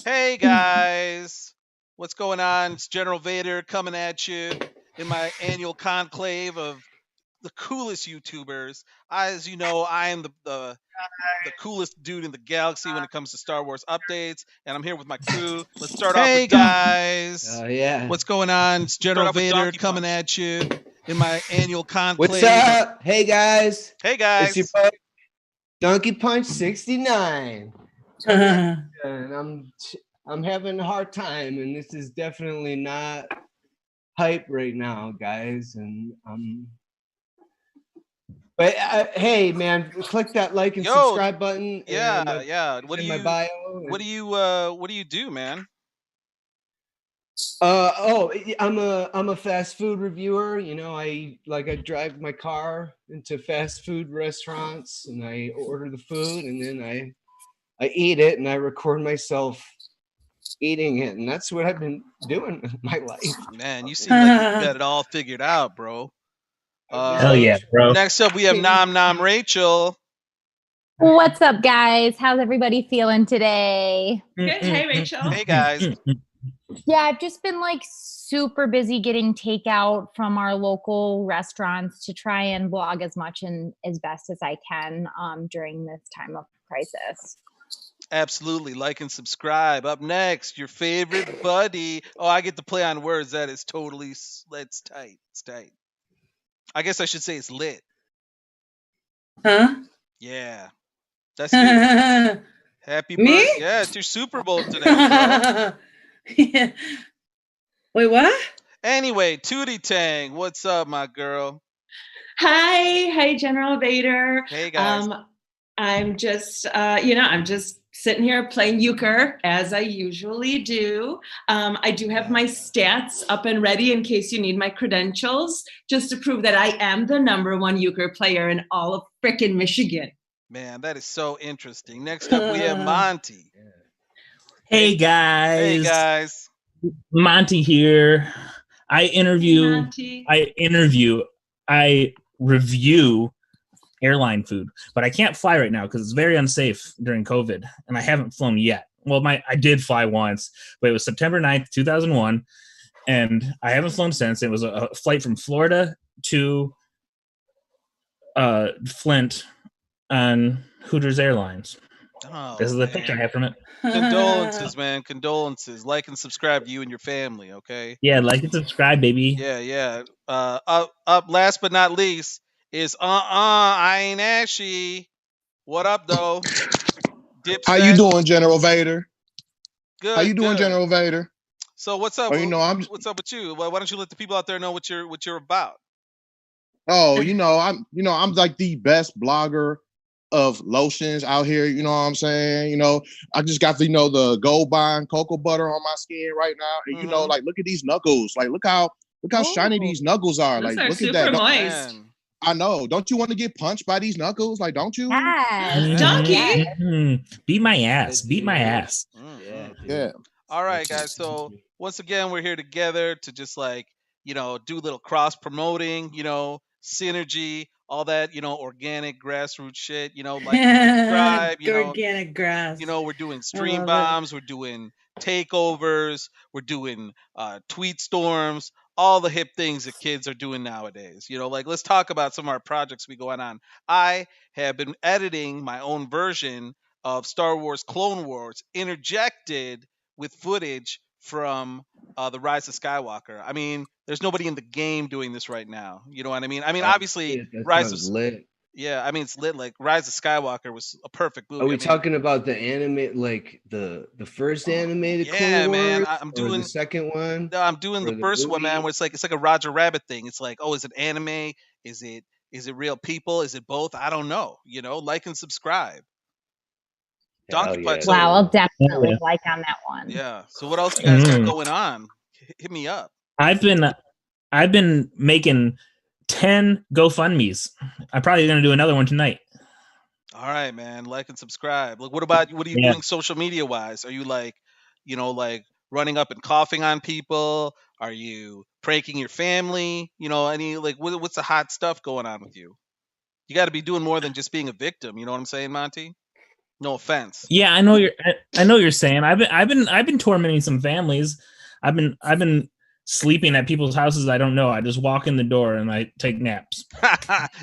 Hey guys, what's going on? It's General Vader coming at you in my annual conclave of the coolest YouTubers. As you know, I am the coolest dude in the galaxy when it comes to Star Wars updates, and I'm here with my crew. Let's start off with Hey guys, Yeah. what's going on? It's start General off with Vader Donkey coming Punch. at you in my annual What's conclave of up? Hey guys. Hey It's your guys. boy Donkey Punch 69. And I'm having a hard time, and this is definitely not hype right now, guys. And but hey man, click that like and Yo, subscribe button yeah, and yeah. in my bio. What do you do, man? I'm a fast food reviewer. You know, I drive my car into fast food restaurants and I order the food and then I eat it and I record myself eating it, and that's what I've been doing in my life. Man, you seem like you got it all figured out, bro. Hell yeah, bro. Next up we have Nom Nom Rachel. What's up, guys? How's everybody feeling today? Good. Hey, Rachel. Hey guys. Yeah, I've just been like super busy getting takeout from our local restaurants to try and vlog as much and as best as I can during this time of crisis. Absolutely. Like and subscribe. Up next, your favorite buddy. Oh, I get to play on words. That is totally it's tight. It's tight. I guess I should say it's lit. Huh? Yeah. That's you. Happy Me? birthday. Yeah, it's your Super Bowl today. Girl. Yeah. Wait, what? Anyway, Tootie Tang, what's up, my girl? Hi, General Vader. Hey guys. I'm just, I'm just sitting here playing euchre as I usually do. I do have my stats up and ready in case you need my credentials, just to prove that I am the #1 euchre player in all of frickin' Michigan. Man, that is so interesting. Next up, we have Monty. Hey guys. Hey guys. Monty here. I review airline food, but I can't fly right now because it's very unsafe during COVID, and I haven't flown yet. Well, I did fly once, but it was September 9th, 2001, and I haven't flown since. It was a flight from Florida to Flint on Hooters Airlines. Oh, this is the picture I have from it. Condolences, man. Condolences. Like and subscribe to you and your family, okay? Yeah, like and subscribe, baby. Yeah. Up last but not least is I ain't ashy. What up though? Dipset. How you doing, General Vader? Good. How you doing, General Vader? So what's up? Oh, what's up with you? Why don't you let the people out there know what you're about? Oh, I'm like the best blogger of lotions out here. You know what I'm saying? I just got the Gold Bond cocoa butter on my skin right now, and like look at these knuckles. Like look how shiny these knuckles are. Those like are look super at that. moist. I know. Don't you want to get punched by these knuckles? Like, don't you? Yes. Donkey. Beat my ass. Beat my ass. Yeah. All right, guys. So once again, we're here together to just do a little cross promoting, synergy, all that, organic grassroots shit, like subscribe, organic grass. We're doing stream bombs, we're doing takeovers, we're doing tweet storms, all the hip things that kids are doing nowadays. Let's talk about some of our projects we going on. I have been editing my own version of Star Wars Clone Wars, interjected with footage from the Rise of Skywalker. I mean, there's nobody in the game doing this right now. You know what I mean? I mean, obviously, Rise of lit. Yeah, I mean it's lit. Like Rise of Skywalker was a perfect movie. Are we talking about the anime, like the first animated yeah, Clone man. Wars, I'm doing the second one. No, I'm doing the first one, man. Where it's like a Roger Rabbit thing. It's like, oh, is it anime? Is it real people? Is it both? I don't know. Like and subscribe. Donkey Punch. Wow, I'll definitely like on that one. Yeah. So what else you guys got going on? Hit me up. I've been making 10 GoFundMe's. I'm probably gonna do another one tonight. All right, man. Like and subscribe. Like, what are you doing social media wise? Are you like running up and coughing on people? Are you pranking your family? What's the hot stuff going on with you? You got to be doing more than just being a victim. You know what I'm saying, Monty? No offense. Yeah, I know you're saying. I've been tormenting some families. I've been sleeping at people's houses I don't know. I just walk in the door and I take naps.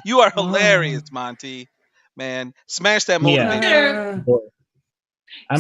You are hilarious, Monty. Man, smash that motivation. Yeah.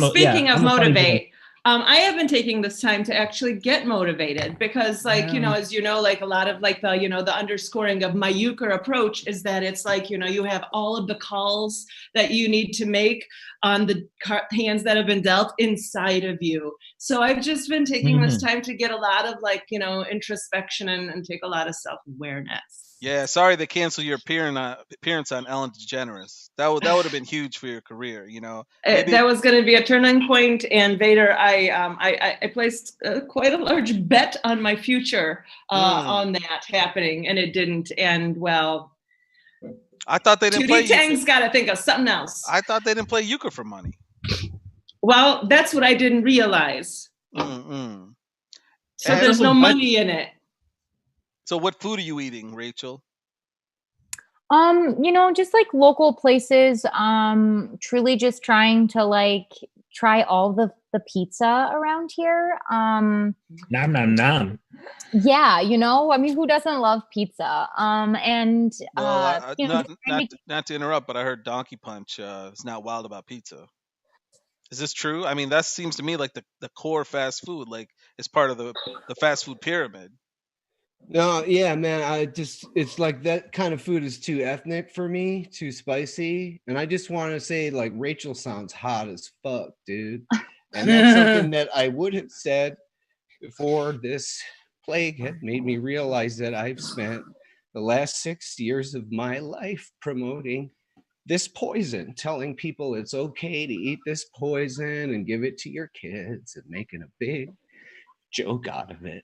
Speaking of I'm a funny motivate, I have been taking this time to actually get motivated because, like, you know, as you know, like a lot of like the, you know, the underscoring of my euchre approach is that it's like, you know, you have all of the calls that you need to make on the hands that have been dealt inside of you. So I've just been taking this time to get a lot of like, you know, introspection and take a lot of self-awareness. Yeah, sorry they canceled your appearance on Ellen DeGeneres. That would have been huge for your career, you know. Maybe... That was going to be a turning point. And Vader, I placed quite a large bet on my future on that happening, and it didn't. And well, I thought they didn't play. Tang's got to think of something else. I thought they didn't play euchre for money. Well, that's what I didn't realize. Mm-mm. So there's no money in it. So what food are you eating, Rachel? You know, just like local places, truly just trying to like try all the pizza around here. Nom nom nom. Yeah, you know, I mean, who doesn't love pizza? And well, you know, not to interrupt, but I heard Donkey Punch is not wild about pizza. Is this true? I mean, that seems to me like the core fast food, like it's part of the fast food pyramid. No, yeah, man. It's like that kind of food is too ethnic for me, too spicy. And I just want to say, like, Rachel sounds hot as fuck, dude. And that's something that I would have said before this plague had made me realize that I've spent the last 6 years of my life promoting this poison, telling people it's okay to eat this poison and give it to your kids and making a big joke out of it.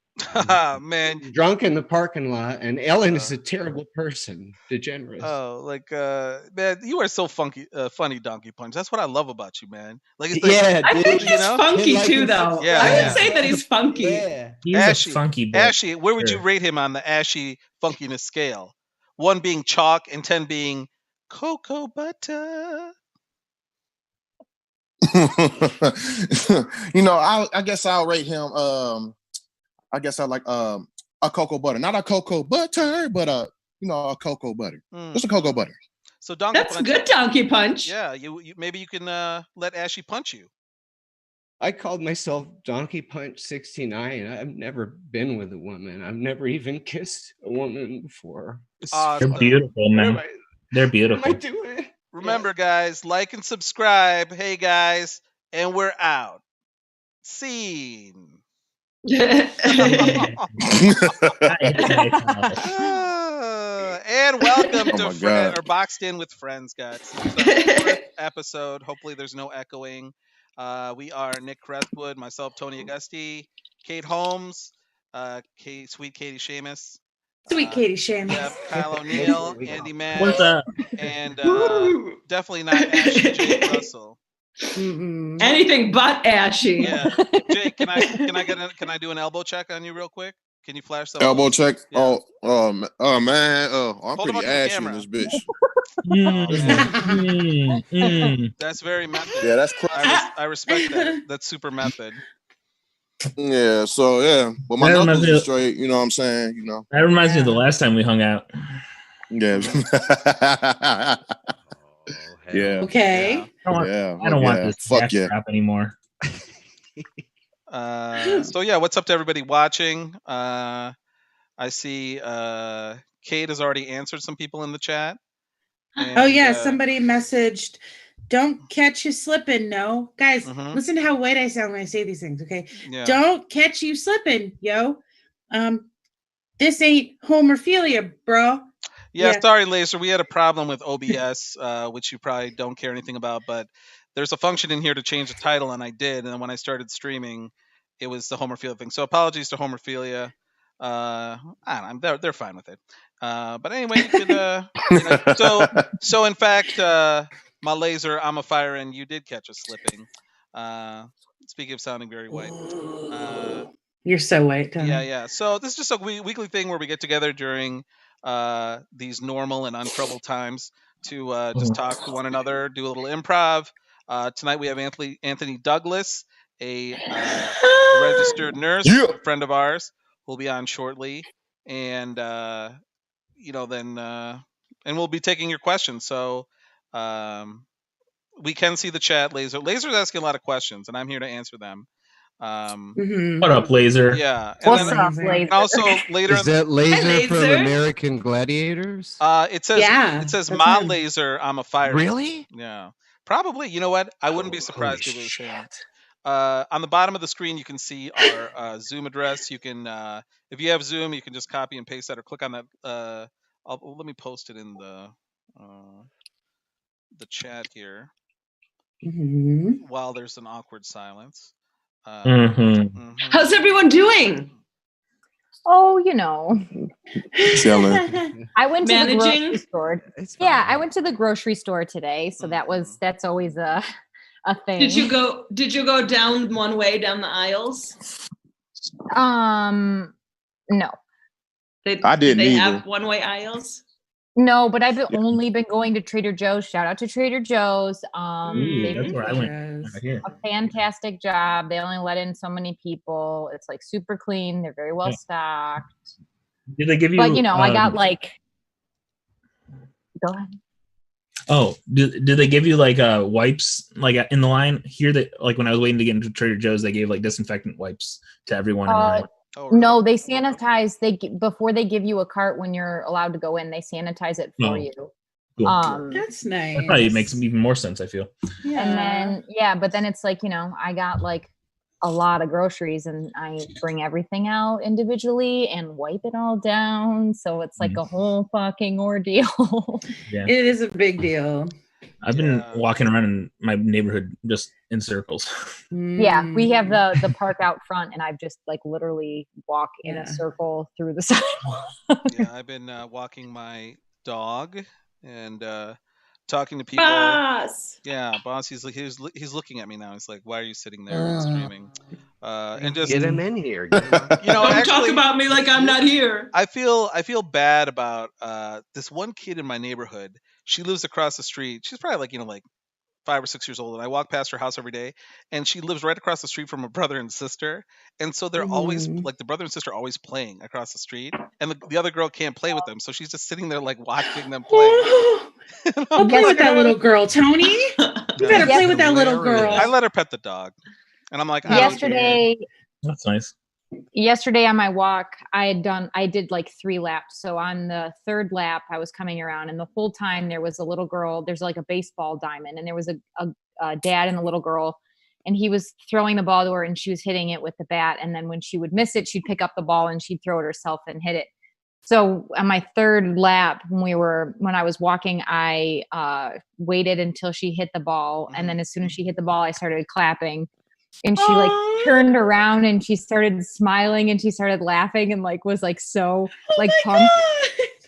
Man, drunk in the parking lot, and Ellen is a terrible person, DeGeneres. Oh, like man, you are so funky, funny, Donkey Punch. That's what I love about you, man. Like, it's like, yeah, I think he's funky too, though. Yeah, I would say that he's funky. Yeah, he's Ashy, a funky boy. Ashy, where would you rate him on the Ashy funkiness scale? 1 being chalk and 10 being cocoa butter. You know, I guess I'll rate him. I guess I like a cocoa butter, not a cocoa butter, but a cocoa butter. Just a cocoa butter. So Donkey That's Punch, good, Donkey Punch. Yeah, you maybe you can let Ashy punch you. I called myself Donkey Punch 69. I've never been with a woman. I've never even kissed a woman before. They're beautiful, man. They're beautiful. What am I doing? Remember, guys, like and subscribe. Hey, guys, and we're out. Scene. Yeah. And welcome to Boxed In with Friends, guys. This is our 4th episode. Hopefully, there's no echoing. We are Nick Crestwood, myself, Tony Augusti, Kate Holmes, Sweet Katie Seamus. Sweet Katie Seamus. Yep, Kyle O'Neill, Andy Mann. What's up? And definitely not Ashley Jake Russell. Mm-hmm. Anything but Ashy. Yeah, Jake, can I do an elbow check on you real quick? Can you flash something? Elbow check? Yeah. Man. I'm Hold pretty ashy in this bitch. That's very method. Yeah, that's crazy. I respect that. That's super method. Yeah, so yeah. But my knuckles are straight, you know what I'm saying? You know. That reminds me of the last time we hung out. Yeah. Yeah. Okay. I don't want this crap anymore. So yeah, what's up to everybody watching? I see Kate has already answered some people in the chat. And, somebody messaged, "Don't catch you slipping." No, guys, listen to how white I sound when I say these things. Okay, don't catch you slipping, yo. This ain't homerphilia, bro. Yeah, sorry, Laser. We had a problem with OBS, which you probably don't care anything about, but there's a function in here to change the title, and I did. And when I started streaming, it was the Homerphilia thing. So apologies to Homerphilia. I don't know. They're fine with it. But anyway, you could. So in fact, my Laser, I'm a fire, and you did catch us slipping. Speaking of sounding very white. You're so white, Tom. Yeah. So this is just a weekly thing where we get together during these normal and untroubled times to just talk to one another, do a little improv, Tonight we have Anthony Douglas, a registered nurse, a friend of ours, who'll be on shortly, and then and we'll be taking your questions. So we can see the chat. Laser's asking a lot of questions, and I'm here to answer them. What up, Laser? Yeah. What's up, Laser? And also later is that Laser from American Gladiators? It says Ma Laser, I'm a fire. Really? Yeah. Probably. You know what? I wouldn't be surprised if it was him. On the bottom of the screen, you can see our Zoom address. You can, if you have Zoom, you can just copy and paste that or click on that. Let me post it in the chat here while there's an awkward silence. How's everyone doing? Oh, chilling. I went to the Managing? grocery store. Yeah, I went to the grocery store today, so that's always a thing. Did you go down one way down the aisles? No. I didn't They either. have one-way aisles? No, but I've only been going to Trader Joe's. Shout out to Trader Joe's. They That's did where I went. Right here. a fantastic job. They only let in so many people. It's like super clean. They're very well stocked. Did they give you? But I got like. Go ahead. Oh, did they give you like wipes like in the line here? That like when I was waiting to get into Trader Joe's, they gave like disinfectant wipes to everyone in line. Oh, really? No, they sanitize. Before they give you a cart when you're allowed to go in, they sanitize it for you. Cool. That's nice. That probably makes even more sense. I feel. And then but then it's like I got like a lot of groceries, and I bring everything out individually and wipe it all down. So it's like a whole fucking ordeal. Yeah, it is a big deal. I've been walking around in my neighborhood just in circles. Yeah, we have the park out front, and I've just like literally walk in a circle through the sidewalk. Yeah, I've been walking my dog and talking to people. Boss. Yeah, boss. He's looking at me now. He's like, "Why are you sitting there and screaming?" And just get him in here. Don't talk about me like I'm not here. I feel bad about this one kid in my neighborhood. She lives across the street. She's probably like 5 or 6 years old, and I walk past her house every day, and she lives right across the street from a brother and sister, and so they're always like the brother and sister are always playing across the street, and the other girl can't play with them, so she's just sitting there like watching them play. I'll play with that little girl, Tony. You better play with that little girl. I let her pet the dog, and I'm like, yesterday. That's nice. Yesterday on my walk, I did like 3 laps. So on the 3rd lap, I was coming around, and the whole time there was a little girl. There's like a baseball diamond, and there was a dad and a little girl, and he was throwing the ball to her, and she was hitting it with the bat. And then when she would miss it, she'd pick up the ball and she'd throw it herself and hit it. So on my 3rd lap, when I was walking, I waited until she hit the ball, and then as soon as she hit the ball, I started clapping. And she like turned around and she started smiling and she started laughing and like was like so like pumped.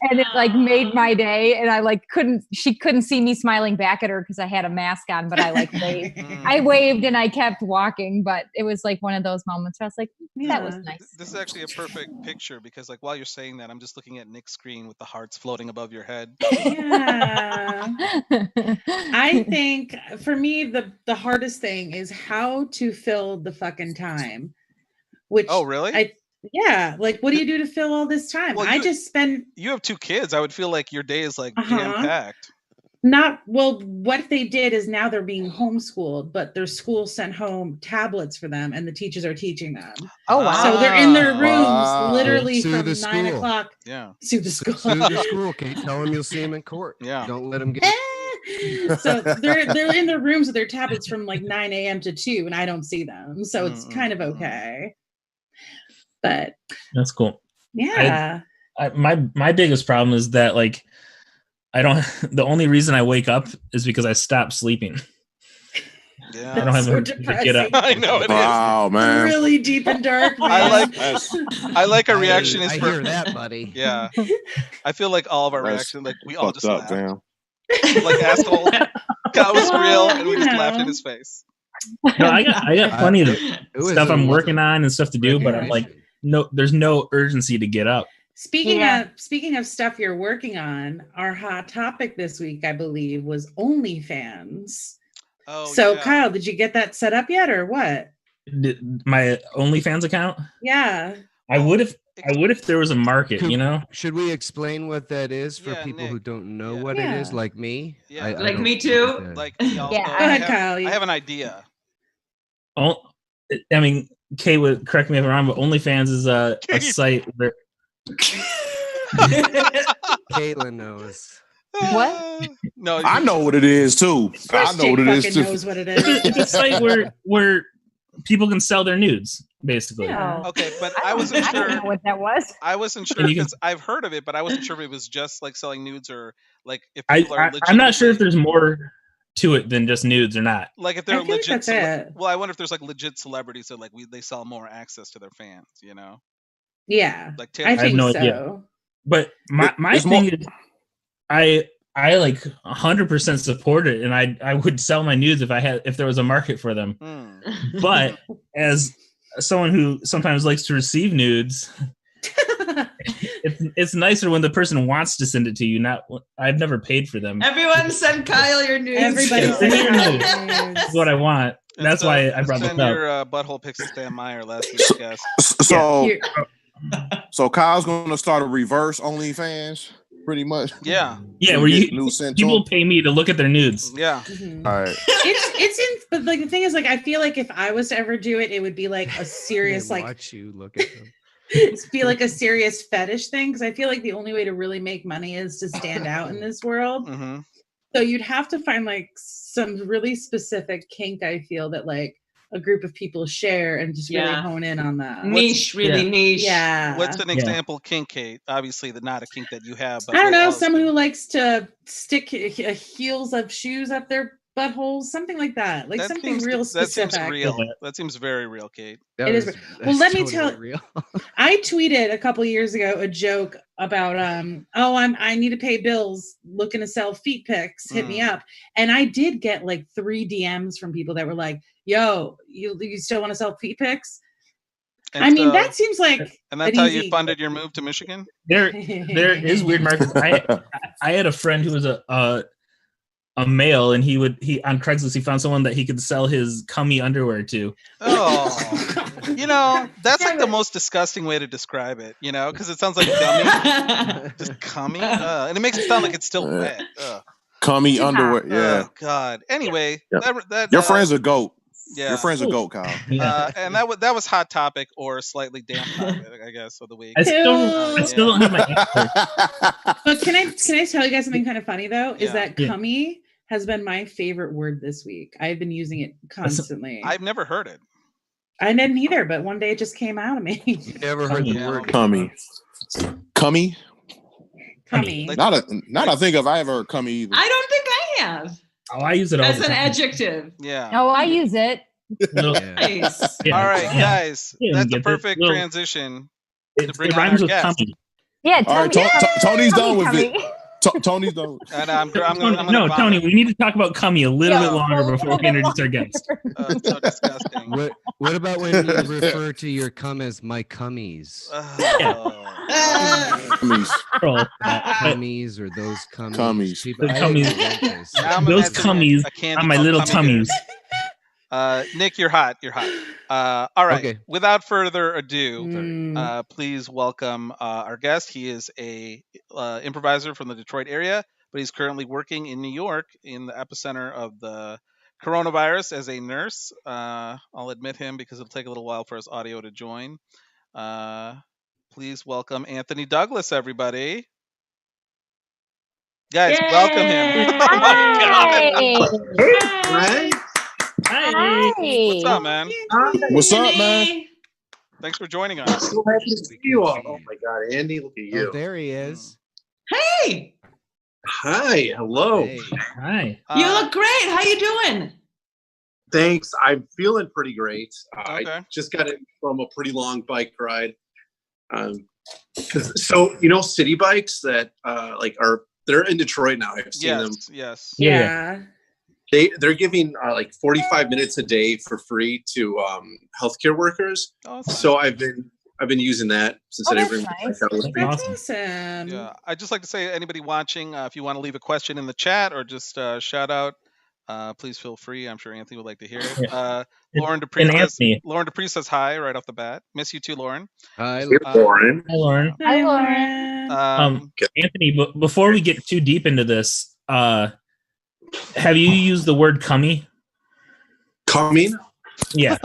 And it like made my day. And I like she couldn't see me smiling back at her because I had a mask on, but I like waved. I waved and I kept walking, but it was like one of those moments where I was like, that was nice. This is actually a perfect picture because like while you're saying that, I'm just looking at Nick's screen with the hearts floating above your head. Yeah. I think for me, the hardest thing is how to fill the fucking time. Which really? Yeah, like what do you do to fill all this time? Well, I just spend. You have 2 kids. I would feel like your day is like jam packed. What they did is now they're being homeschooled, but their school sent home tablets for them, and the teachers are teaching them. Oh wow! So they're in their rooms literally from 9 o'clock. Yeah, sue the school. Sue the school. Can't tell them you'll see them in court. Yeah, don't let them get. So they're in their rooms with their tablets from like 9 a.m. to 2, and I don't see them. So it's kind of okay. But that's cool. Yeah. My biggest problem is that like the only reason I wake up is because I stopped sleeping. Yeah, I don't have so to get up. I know it wow, is. Man. Really deep and dark. Man. I like our reaction is I hear that, buddy. Yeah, I feel like all of our reaction, like we all just laughed. Damn. Like asshole, that was real, and we just laughed in his face. No, I got plenty of stuff I'm working on and stuff to do, but I'm like, no, there's no urgency to get up. Speaking of stuff you're working on, our hot topic this week, I believe, was OnlyFans. Oh, so yeah. Kyle, did you get that set up yet, or what? My OnlyFans account? Yeah. I would if there was a market, you know? Should we explain what that is for Yeah, people Nick. who don't know Yeah. what it is, like me? Yeah. I Like don't me get too. that. Like me also. Yeah. Go ahead, I Kyle. have an idea. Oh, I mean, Kay would correct me if I'm wrong, but OnlyFans is a site where Caitlin knows. What? No, I know what it is too. Of course, I know what Jake it is fucking too. knows what it it's a is. site where people can sell their nudes, basically. Yeah. Okay, but I wasn't I don't sure. know what that was. I wasn't sure And you can- because I've heard of it, but I wasn't sure if it was just like selling nudes or like if people are I'm not sure if legitimately- there's more to it than just nudes or not. like if they're I feel like legit. that's it. Well, I wonder if there's like legit celebrities that like they sell more access to their fans. You know, Yeah, like I Taylor. have think no so. idea. But my It's thing more- is, I like 100% support it, and I would sell my nudes if there was a market for them. Hmm. But as someone who sometimes likes to receive nudes, it's nicer when the person wants to send it to you. Not I've never paid for them. Everyone send Kyle your nudes. Everybody Yeah. send Send your Kyle That's what I want. That's why I brought this Send up. your butthole pics to Stan Meyer last week's guest. So, Here. so Kyle's gonna start a reverse OnlyFans, pretty much. Yeah, Yeah, So where get you news sent to people him? pay me to look at their nudes. yeah. Mhm. All right. It's in, but like the thing is, like I feel like if I was to ever do it, it would be like a serious, They like watch you look at them. it'd be like a serious fetish thing. Because I feel like the only way to really make money is to stand out in this world. Hmm. So you'd have to find like some really specific kink. I feel that like a group of people share and just really Yeah. hone in on that. Niche, really Yeah. niche. Yeah. What's an Yeah. example kink, Kate? Obviously, not a kink that you have. But I don't what know, else someone could- who likes to stick heels of shoes up their buttholes, something like that. Like that something seems, real That specific. seems real. That seems very real, Kate. That It is was- real. Well, that's let me totally tell- real. I tweeted a couple years ago a joke about I need to pay bills, looking to sell feet pics, hit me up. And I did get like 3 DMs from people that were like, yo, you still want to sell feet pics? And I mean, so- that seems like and that's an how easy- you funded your move to Michigan. There is weird markets. I had a friend who was a male, and he on Craigslist he found someone that he could sell his cummy underwear to. Oh, you know, that's like the most disgusting way to describe it. You know, because it sounds like gummy, just cummy, and it makes it sound like it's still wet. Cummy underwear. Yeah. Oh God. Anyway, Yeah. that Your friend's a goat. yeah. Your friend's a goat, Kyle. Yeah. And that was hot topic or slightly damp topic, I guess, of the week. I still don't have my answer. But can I tell you guys something kind of funny though? Is Yeah. that Yeah. cummy has been my favorite word this week. I've been using it constantly. I've never heard it. I didn't either, but one day it just came out of me. You never heard the Yeah. word Cummy. Cummy? Cummy. Like- Not I think of I ever heard cummy either. I don't think I have. Oh, I use it all As the an time. adjective. Yeah. Oh, I use it. Little- Yeah. Nice. yeah, All right, yeah. guys. Yeah, That's get the this perfect little- transition. It, bring it on rhymes our with guest. cummy. Yeah, All right, Tony's done with it. Tony's done. And I'm Tony, gonna no, vomit. Tony, we need to talk about cummy a little Yeah, bit longer a before little we bit introduce our guest. It's so disgusting. What about when you refer to your cum as my cummies? Oh. Cummies. Girl, Cummies or those cummies. Cummies. People- The I cummies. don't know what they say. Now I'm Those imagining cummies a candy on my called little Cummy tummies. Bears. Nick, you're hot. You're hot. All right. Okay. Without further ado, Mm. please welcome our guest. He is a improviser from the Detroit area, but he's currently working in New York in the epicenter of the coronavirus as a nurse. I'll admit him because it'll take a little while for his audio to join. Please welcome Anthony Douglas, everybody. Guys, welcome him. Oh my God. Hi. Right? Hi. What's up, man? What's up, man? Thanks for joining us. So happy to see you all. Oh my God, Andy, look at you. Oh, there he is. Hey, Hi, hello. Hey. Hi. you look great. How you doing? Thanks. I'm feeling pretty great. Okay. I just got in from a pretty long bike ride. So you know, city bikes that they're in Detroit now. I've seen them. Yes. Yeah. They're giving like 45 minutes a day for free to healthcare workers. Oh, that's So I've been using that since Oh, I didn't that's bring my nice. bike out with me. That's Awesome. awesome. Yeah, I'd just like to say, anybody watching, if you want to leave a question in the chat or just shout out please feel free. I'm sure Anthony would like to hear it. Yeah. Lauren And Dupree says hi right off the bat. Miss you too, Lauren. Hi, Lauren. Hi, Lauren. Hi, Lauren. Anthony, before we get too deep into this, have you used the word cummy? Coming? Yeah.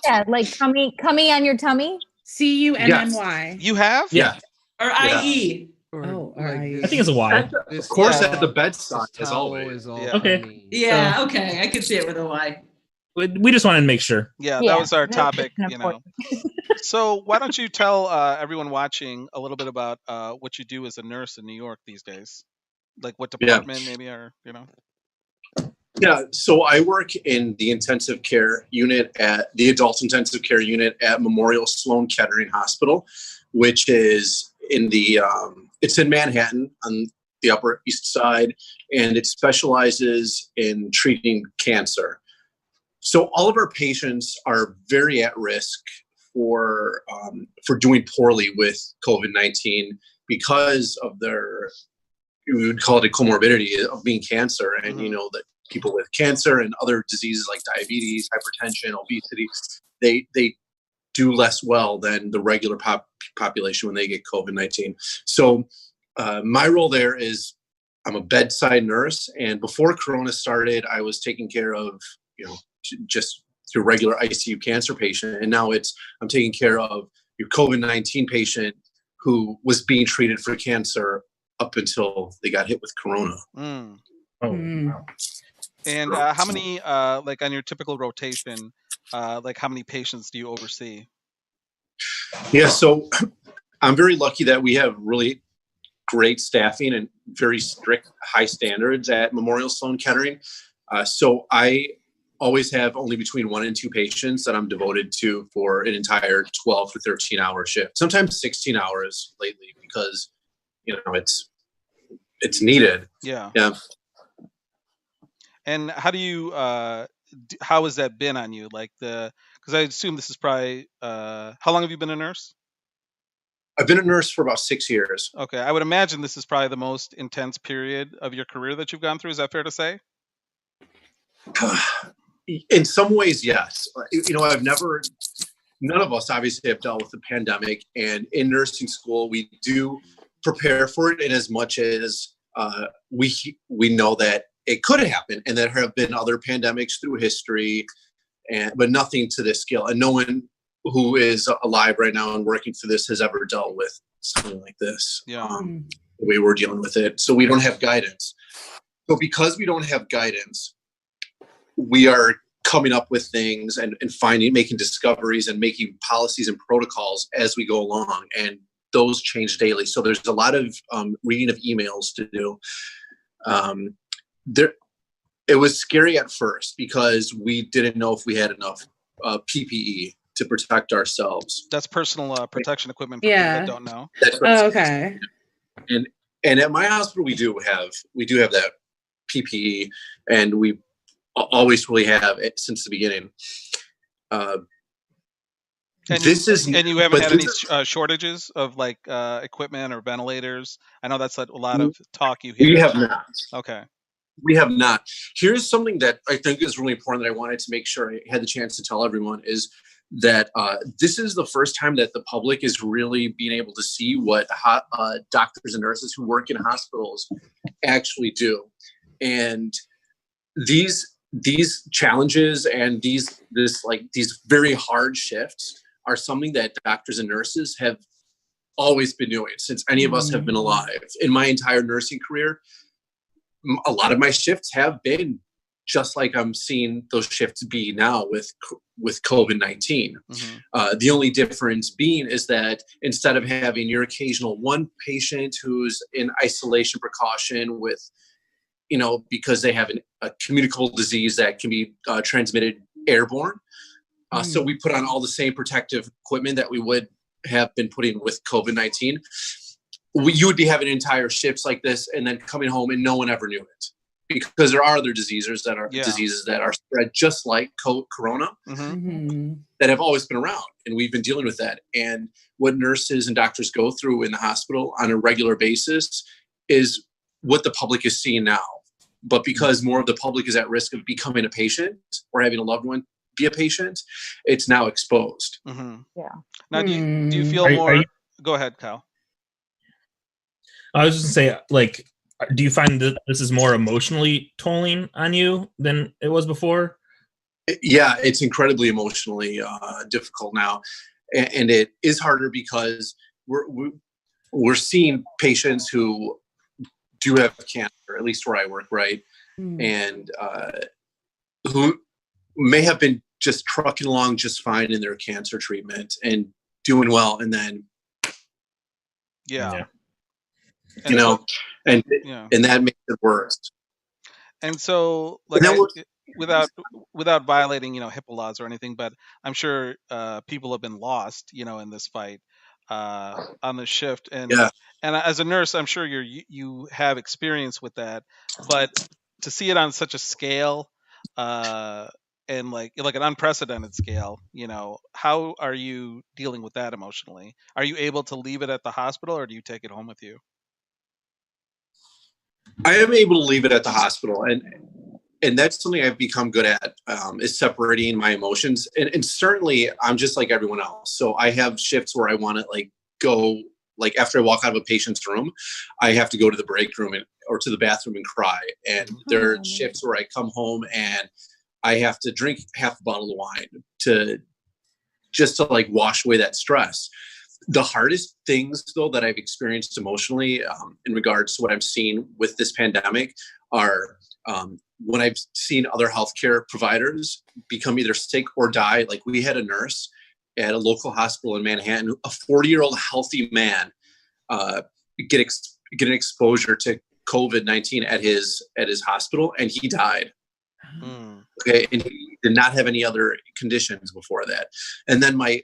Yeah, like cummy on your tummy. CUMMY. You have? Yeah. Or IE. Oh, like I think it's a Y. Of course, at the bedside, this as towel always. is all Yeah. Okay. cummy. Yeah, okay. I can see it with a Y. We just wanted to make sure. Yeah, Yeah, that was our that's topic, important. So why don't you tell everyone watching a little bit about what you do as a nurse in New York these days? Like what department maybe, or Yeah, so I work in the intensive care unit at the adult intensive care unit at Memorial Sloan Kettering Hospital, which is in the it's in Manhattan on the Upper East Side, and it specializes in treating cancer. So all of our patients are very at risk for doing poorly with COVID-19 because of their, we would call it a comorbidity of being cancer, and that people with cancer and other diseases like diabetes, hypertension, obesity, they do less well than the regular population when they get COVID-19. So my role there is I'm a bedside nurse, and before Corona started, I was taking care of just your regular ICU cancer patient, and now I'm taking care of your COVID-19 patient who was being treated for cancer up until they got hit with Corona. Mm. Oh, wow. And how many, like on your typical rotation, like how many patients do you oversee? Yeah, so I'm very lucky that we have really great staffing and very strict high standards at Memorial Sloan Kettering. So I always have only between 1 and 2 patients that I'm devoted to for an entire 12 to 13 hour shift, sometimes 16 hours lately, because it's needed. Yeah. Yeah. And how do you how has that been on you? Like because I assume this is probably how long have you been a nurse? I've been a nurse for about 6 years. Okay, I would imagine this is probably the most intense period of your career that you've gone through. Is that fair to say? In some ways, yes. None of us obviously have dealt with the pandemic, and in nursing school, we do prepare for it in as much as we know that it could happen, and there have been other pandemics through history, but nothing to this scale. And no one who is alive right now and working through this has ever dealt with something like this. Yeah. The way we're dealing with it. So we don't have guidance. So because we don't have guidance, we are coming up with things and making discoveries and making policies and protocols as we go along. And those change daily. So there's a lot of reading of emails to do. It was scary at first because we didn't know if we had enough PPE to protect ourselves. That's personal protection equipment for people that don't know. Oh, okay. And at my hospital, we do have that PPE, and we always really have it since the beginning. And you haven't had any shortages of like equipment or ventilators? I know that's a lot of talk you hear. We have not. Okay. We have not. Here's something that I think is really important that I wanted to make sure I had the chance to tell everyone is that this is the first time that the public is really being able to see what doctors and nurses who work in hospitals actually do. And these challenges and these very hard shifts are something that doctors and nurses have always been doing since any of us have been alive. In my entire nursing career, a lot of my shifts have been just like I'm seeing those shifts be now with COVID-19. Mm-hmm. The only difference being is that instead of having your occasional one patient who's in isolation precaution with, because they have a communicable disease that can be transmitted airborne. So we put on all the same protective equipment that we would have been putting with COVID-19. You would be having entire shifts like this and then coming home and no one ever knew it. Because there are other diseases that are spread just like Corona that have always been around, and we've been dealing with that. And what nurses and doctors go through in the hospital on a regular basis is what the public is seeing now. but because more of the public is at risk of becoming a patient or having a loved one be a patient, it's now exposed. Yeah. Now, do you feel more? Go ahead, Kyle. I was just gonna say, like, do you find that this is more emotionally tolling on you than it was before? Yeah, it's incredibly emotionally difficult now, and it is harder because we're seeing patients who do have cancer, at least where I work, right, and who may have been just trucking along just fine in their cancer treatment and doing well, and then yeah. you know, and that makes it worse. And so, like, without violating, HIPAA laws or anything, but I'm sure people have been lost, in this fight on the shift. And as a nurse, I'm sure you have experience with that, but to see it on such a scale, and like an unprecedented scale, how are you dealing with that emotionally? Are you able to leave it at the hospital, or do you take it home with you? I am able to leave it at the hospital, and that's something I've become good at, is separating my emotions. And certainly I'm just like everyone else. So I have shifts where I want to go, after I walk out of a patient's room, I have to go to the break room or to the bathroom and cry. And there are shifts where I come home and I have to drink half a bottle of wine to wash away that stress. The hardest things, though, that I've experienced emotionally in regards to what I'm seeing with this pandemic are when I've seen other healthcare providers become either sick or die. Like, we had a nurse at a local hospital in Manhattan, a 40-year-old healthy man, get an exposure to COVID-19 at his hospital, and he died. Okay, and he did not have any other conditions before that. And then my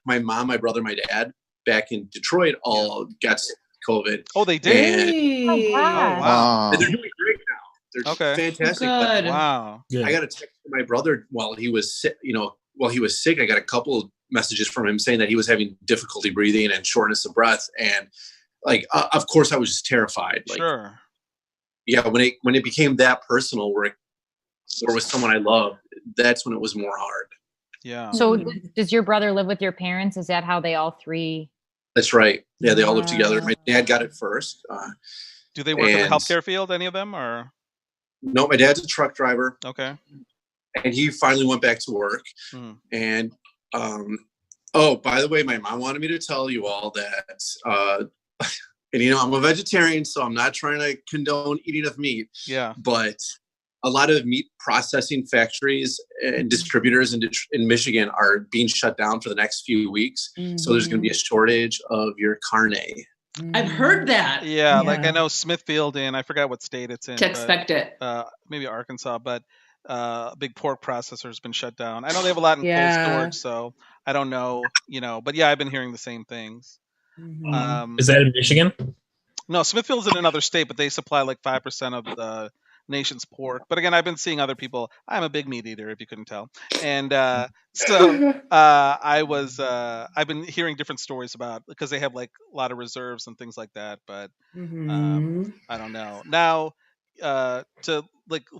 mom, my brother, my dad, back in Detroit, all got COVID. Oh, they did? And, wow. And they're doing great now. They're fantastic. Good. Wow. I got a text from my brother while he was sick. I got a couple of messages from him saying that he was having difficulty breathing and shortness of breath. And of course, I was just terrified. Sure. Yeah, when it became that personal, where it was someone I loved, that's when it was more hard. Yeah. So does your brother live with your parents? Is that how they all three? That's right. Yeah, they all live together. My dad got it first. Do they work in the healthcare field, any of them, or? No, my dad's a truck driver. Okay. And he finally went back to work. And by the way, my mom wanted me to tell you all that, and I'm a vegetarian, so I'm not trying to condone eating of meat. Yeah. But a lot of meat processing factories and distributors in Michigan are being shut down for the next few weeks. So there's going to be a shortage of your carne. I've heard that. Yeah, like I know Smithfield I forgot what state it's in. To expect it. Maybe Arkansas, but a big pork processor has been shut down. I know they have a lot in cold storage, so I don't know, but yeah, I've been hearing the same things. Is that in Michigan? No, Smithfield's in another state, but they supply like 5% of the nation's pork. But again, I've been seeing other people. I'm a big meat eater, if you couldn't tell, and I've been hearing different stories about, because they have like a lot of reserves and things like that. But I don't know. Now, to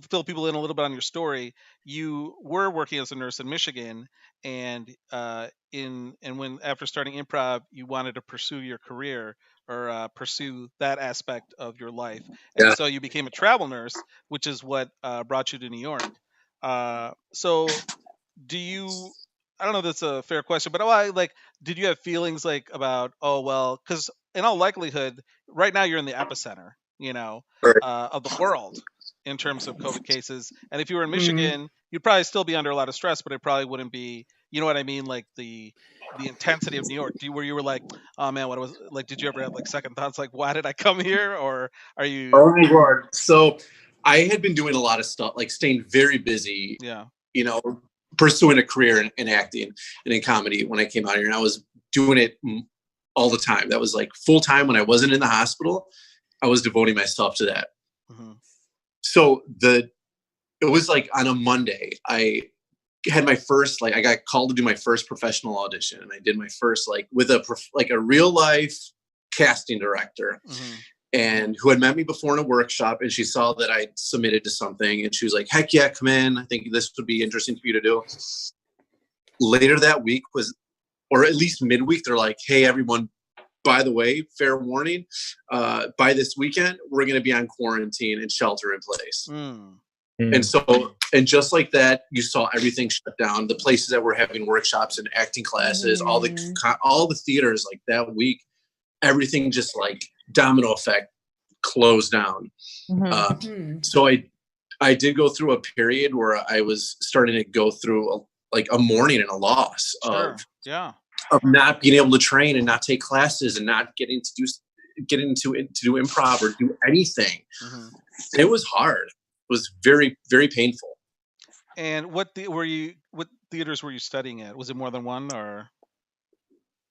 fill people in a little bit on your story, you were working as a nurse in Michigan, and when after starting improv, you wanted to pursue your career, or pursue that aspect of your life. And so you became a travel nurse, which is what brought you to New York. So do you, I don't know if that's a fair question, but did you have feelings about, because in all likelihood, right now you're in the epicenter, of the world in terms of COVID cases. And if you were in Michigan, you'd probably still be under a lot of stress, but it probably wouldn't be, you know what I mean? Like the intensity of New York. Where you were like, oh man, what was like? Did you ever have second thoughts, like, why did I come here? Or are you? Oh my God. So I had been doing a lot of stuff, staying very busy. Yeah. Pursuing a career in acting and in comedy when I came out here, and I was doing it all the time. That was full time. When I wasn't in the hospital, I was devoting myself to that. So it was on a Monday, I had my first, I got called to do my first professional audition, and I did my first, with a real life casting director. and who had met me before in a workshop, and she saw that I submitted to something, and she was like, heck yeah, come in. I think this would be interesting for you to do. Later that week or at least midweek, they're like, hey, everyone, by the way, fair warning, by this weekend, we're going to be on quarantine and shelter in place. And so, and just like that, you saw everything shut down. The places that were having workshops and acting classes, all the theaters, like that week, everything just like domino effect closed down. So I did go through a period where I was starting to go through a mourning and a loss of not being able to train and not take classes and not getting to do improv or do anything. It was hard. It was very, very painful. And what theaters were you studying at? Was it more than one, or?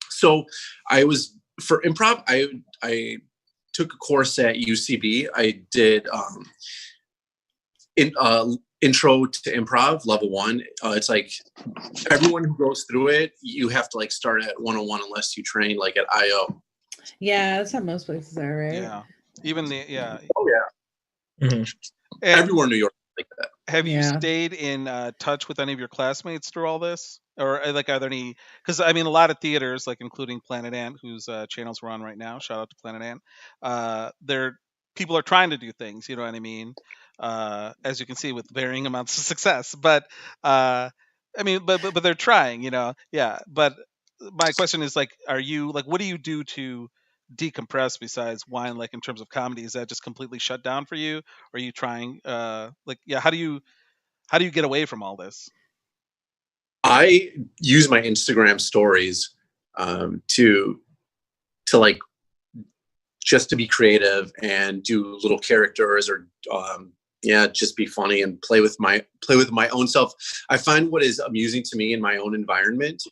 So for improv, I took a course at UCB. I did intro to improv level 1. It's like everyone who goes through it, you have to like start at 101 unless you train like at IO. Yeah, that's how most places are, right? Yeah. Even the Oh yeah. Mm-hmm. Everywhere in New York like that. Have you stayed in touch with any of your classmates through all this? Or like, are there any, because I mean, a lot of theaters, like including Planet Ant, whose channels we're on right now, shout out to Planet Ant, people are trying to do things, you know what I mean? As you can see, with varying amounts of success, but I mean, but they're trying, you know? Yeah. But my question is like, what do you do to decompress besides wine, like in terms of comedy? Is that just completely shut down for you? Or are you trying, how do you get away from all this? I use my Instagram stories to like just to be creative and do little characters or just be funny and play with my own self. I find what is amusing to me in my own environment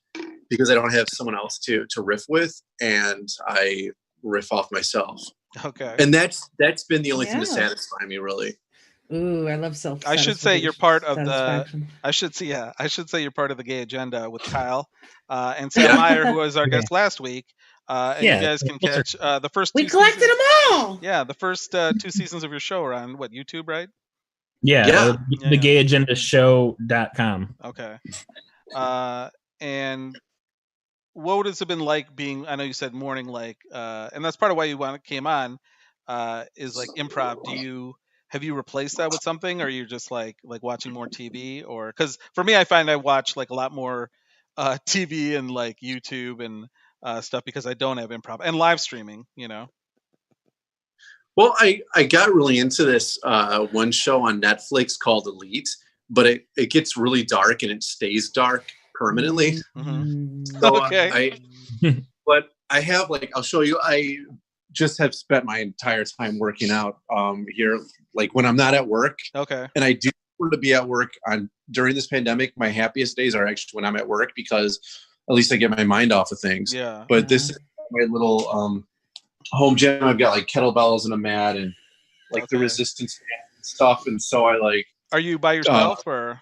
because I don't have someone else to riff with, and I riff off myself. Okay. And that's been the only thing to satisfy me, really. Ooh, I love self. I should say you're part of I should say you're part of the gay agenda with Kyle and Sam Meyer, who was our guest last week. And you guys can catch the first. We collected them all. Yeah, the first 2 seasons of your show are on YouTube, right? Yeah. The gayagendashow.com. Okay. And what has it been like being? I know you said morning, like, and that's part of why you came on. Is like improv. Have you replaced that with something, or you're just like watching more TV? Or because for me, I find I watch like a lot more TV and like YouTube and stuff because I don't have improv and live streaming, you know. Well, I got really into this one show on Netflix called Elite, but it gets really dark and it stays dark permanently. So okay. But I have I'll show you. I just have spent my entire time working out here, like when I'm not at work. Okay. And I do want to be at work during this pandemic. My happiest days are actually when I'm at work because at least I get my mind off of things. Yeah. But this is my little home gym. I've got like kettlebells and a mat and the resistance stuff. And so Are you by yourself or?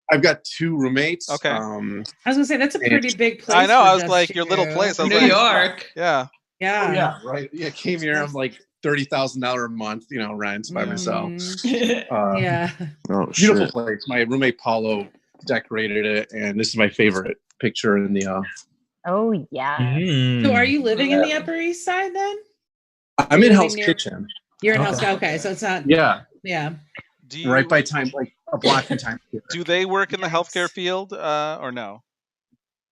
I've got 2 roommates. Okay. I was gonna say that's a pretty big place. I know. I was like your little place. I was New York. Yeah. Yeah. Oh, yeah. Right. Yeah. Came here. I'm like $30,000 a month, rent by myself. Yeah. Oh, beautiful shit. place. My roommate Paulo decorated it, and this is my favorite picture in the. Oh yeah. So, are you living in the Upper East Side then? I'm in Hell's Kitchen. You're in Hell's. Okay, so it's not. Yeah. Yeah. Right by time, like a block in time. Do they work in the healthcare field or no?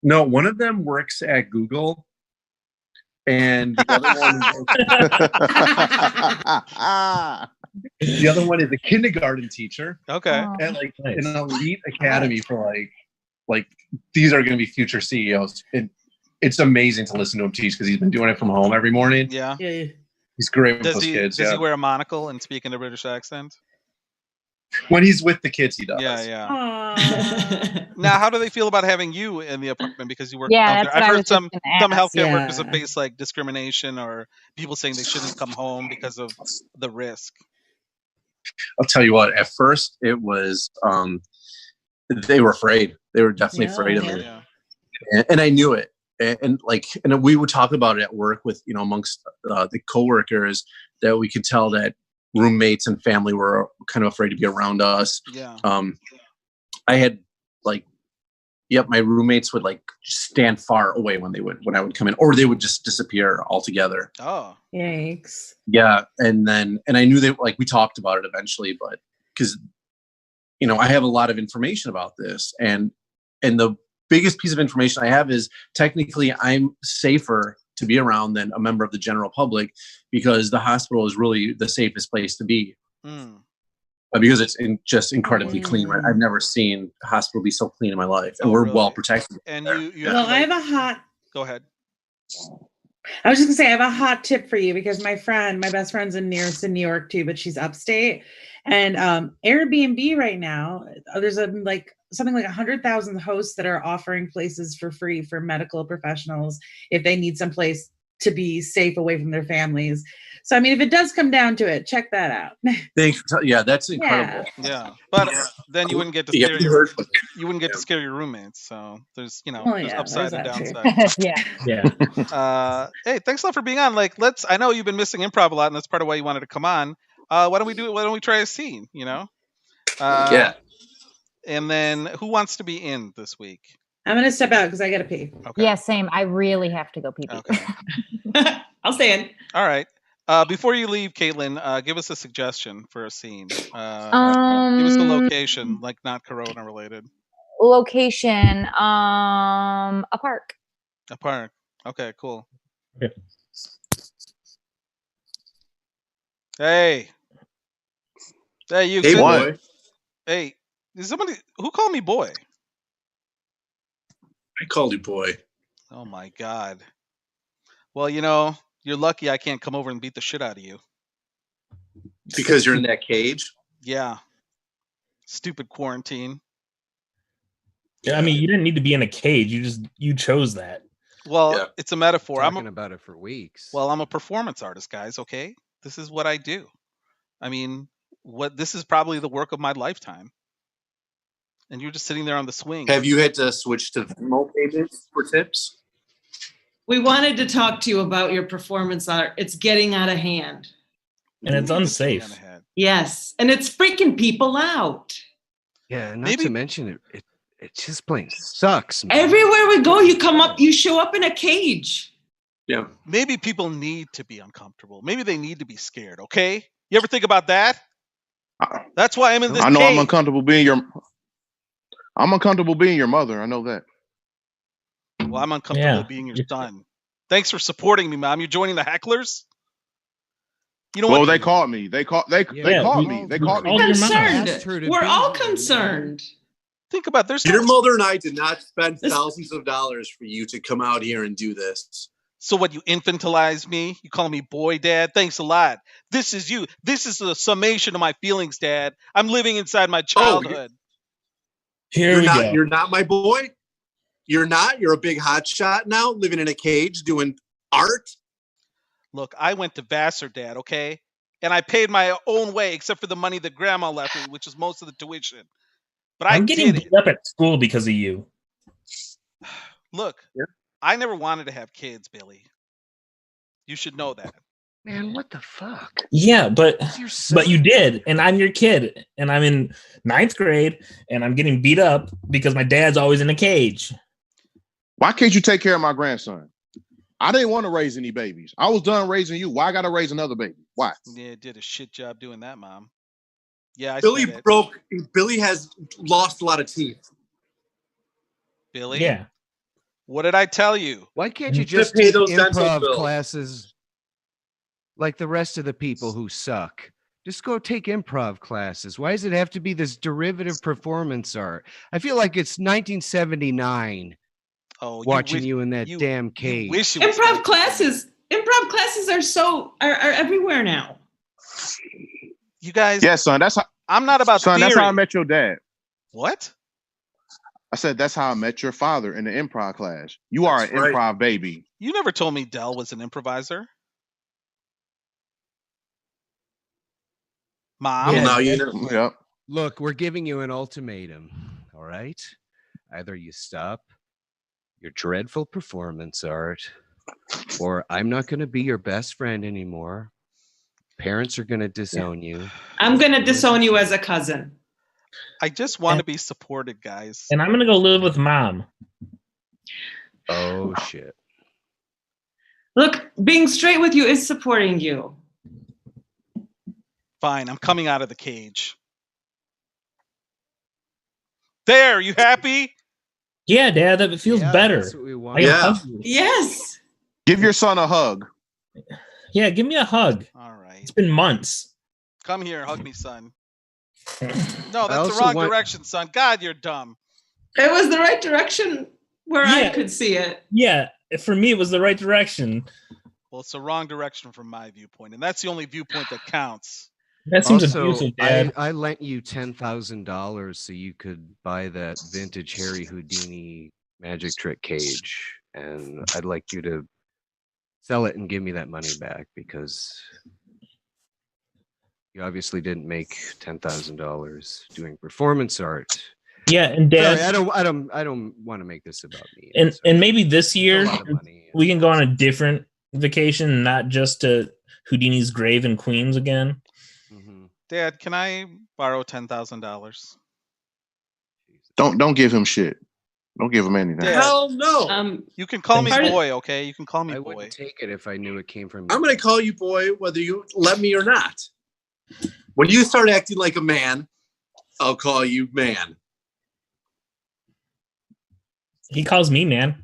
No, one of them works at Google. And the other one is a kindergarten teacher. Okay. At an elite academy for these are going to be future CEOs. And it's amazing to listen to him teach because he's been doing it from home every morning. Yeah. He's great with those kids. Does he wear a monocle and speak in a British accent? When he's with the kids, he does. Yeah. Now, how do they feel about having you in the apartment because you work out there? I've heard some healthcare workers have faced discrimination or people saying they shouldn't come home because of the risk. I'll tell you what. At first, it was they were afraid. They were definitely afraid of me, and I knew it. and we would talk about it at work with, amongst the coworkers, that we could tell that roommates and family were kind of afraid to be around us. Yeah. I had my roommates would stand far away when I would come in, or they would just disappear altogether. Oh, yikes. Yeah. And I knew that we talked about it eventually, but because, I have a lot of information about this, and the biggest piece of information I have is technically I'm safer to be around than a member of the general public, because the hospital is really the safest place to be. Because it's just incredibly clean. Right? I've never seen a hospital be so clean in my life, and we're really? well protected. And you well, I have a hot. Go ahead. I was just gonna say I have a hot tip for you, because my best friend's in New York too, but she's upstate, and Airbnb right now, there's something like 100,000 hosts that are offering places for free for medical professionals if they need some place to be safe away from their families. So, I mean, if it does come down to it, check that out. Thanks. Yeah, that's incredible. Yeah, but then you wouldn't get to scare you wouldn't get to scare your roommates. So there's there's upside and downside. Yeah. Hey, thanks a lot for being on. I know you've been missing improv a lot, and that's part of why you wanted to come on. Why don't we do it? Why don't we try a scene? Yeah. And then who wants to be in this week? I'm gonna step out because I gotta pee. Okay. Yeah, same. I really have to go pee. Okay. I'll stay in. All right. Before you leave, Caitlin, give us a suggestion for a scene. Give us the location, not Corona related. Location, a park. A park. Okay, cool. Okay. Hey, you. Hey, boy. Hey, is somebody who called me boy? I called you boy. Oh my God. Well, you're lucky I can't come over and beat the shit out of you. Because you're in that cage? Yeah. Stupid quarantine. Yeah, I mean, you didn't need to be in a cage. You chose that. Well, It's a metaphor. Talking about it for weeks. Well, I'm a performance artist, guys, okay? This is what I do. I mean, this is probably the work of my lifetime. And you're just sitting there on the swing. Have you had to switch to Venmo payments for tips? We wanted to talk to you about your performance art. It's getting out of hand. And it's unsafe. Yes. And it's freaking people out. Yeah, not to mention it just plain sucks, man. Everywhere we go, you show up in a cage. Yeah. Maybe people need to be uncomfortable. Maybe they need to be scared, okay? You ever think about that? That's why I'm in this I know cage. I'm uncomfortable being your mother. I know that. Well, I'm uncomfortable being your son. Thanks for supporting me, Mom. You're joining the hecklers? Well, they called me. They called me. They called me. Concerned. We're all concerned. Think about your mother and I did not spend thousands of dollars for you to come out here and do this. So what, you infantilize me? You call me boy, Dad? Thanks a lot. This is you. This is the summation of my feelings, Dad. I'm living inside my childhood. You're not my boy? You're not? You're a big hotshot now, living in a cage, doing art? Look, I went to Vassar, Dad, okay? And I paid my own way, except for the money that Grandma left me, which is most of the tuition. But I'm getting beat up at school because of you. Look, I never wanted to have kids, Billy. You should know that. Man, what the fuck? Yeah, but you did, and I'm your kid, and I'm in 9th grade, and I'm getting beat up because my dad's always in a cage. Why can't you take care of my grandson? I didn't want to raise any babies. I was done raising you. Why I got to raise another baby? Why? Yeah, did a shit job doing that, Mom. Yeah, Billy has lost a lot of teeth. Billy? Yeah. What did I tell you? Why can't you just take improv classes like the rest of the people who suck? Just go take improv classes. Why does it have to be this derivative performance art? I feel like it's 1979. Watching you in that damn cage. Improv classes are everywhere now. You guys. Yeah, son. That's how. I'm not about. Son, theory. that's how I met your dad. What? I said that's how I met your father in the improv class. You are an improv baby. You never told me Dell was an improviser. Mom. Well, now you know. Yep. Look, we're giving you an ultimatum. All right. Either you stop your dreadful performance art, or I'm not going to be your best friend anymore. Parents are going to disown you. I'm going to disown you as a cousin. I just want to be supported, guys. And I'm going to go live with mom. Oh, shit. Look, being straight with you is supporting you. Fine, I'm coming out of the cage. There, you happy? Yeah, Dad, that feels better. That's what we want. Yes. Give your son a hug. Yeah, give me a hug. All right. It's been months. Come here, hug me, son. No, that's also the wrong want- direction, son. God, you're dumb. It was the right direction where I could see it. Yeah, for me, it was the right direction. Well, it's the wrong direction from my viewpoint, and that's the only viewpoint that counts. That seems Also, abusive, Dad. I lent you $10,000 so you could buy that vintage Harry Houdini magic trick cage, and I'd like you to sell it and give me that money back because you obviously didn't make $10,000 doing performance art. Yeah, and Dad, Sorry, I don't want to make this about me. and maybe this year It's a lot of money. we can go on a different vacation, not just to Houdini's grave in Queens again. Dad, can I borrow $10,000? Don't give him shit. Don't give him anything. Dad, Hell no. you can call me Pardon? boy, okay? You can call me I boy. wouldn't take it if I knew it came from. I'm going to call you boy whether you let me or not. When you start acting like a man, I'll call you man. He calls me man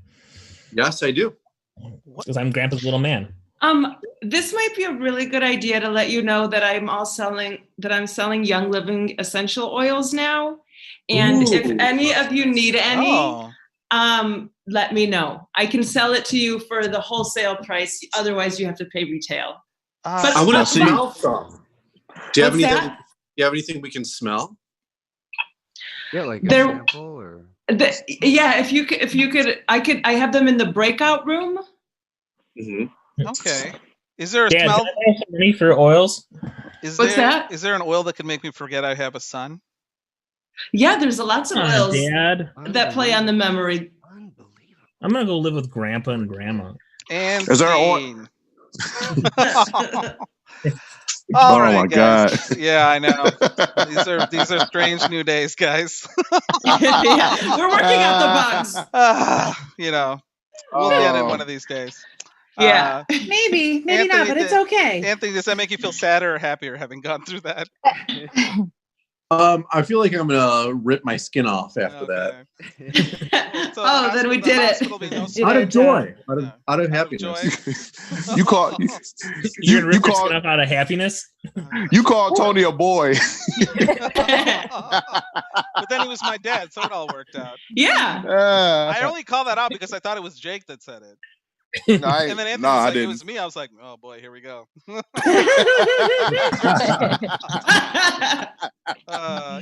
Yes, I do. because I'm Grandpa's little man. This might be a really good idea to let you know that I'm selling Young Living essential oils now. And Ooh. if any of you need any, Oh, let me know. I can sell it to you for the wholesale price. Otherwise, you have to pay retail. But I want to but- smell some. Do you have What's anything? that? Do you have anything we can smell? Yeah, like a There- sample or. Yeah, if you could, I have them in the breakout room. Mm-hmm. okay. Is there a Dad, smell? can I have some money for oils? Is What's there, that? Is there an oil that can make me forget I have a son? Yeah, there's lots of oils Dad, that play on the memory. I'm gonna go live with Grandpa and Grandma. And Is there an oil? Dean. Oh All right, my guys. God. Yeah, I know. These are strange new days, guys. Yeah, we're working out the bugs. You know, we'll get it one of these days. Yeah. Maybe not, Anthony, but it's okay. Anthony, does that make you feel sadder or happier having gone through that? I feel like I'm gonna rip my skin off after that. So Oh, then we the did it. hospital be no Did Out it, of joy, Yeah. out of Out of happiness. You call You're gonna rip your call skin up out of happiness? you call Tony a boy. But then he was my dad, so it all worked out. Yeah. I only call that out because I thought it was Jake that said it. No, I And then Anthony I said it didn't. was me. I was like, oh boy, here we go.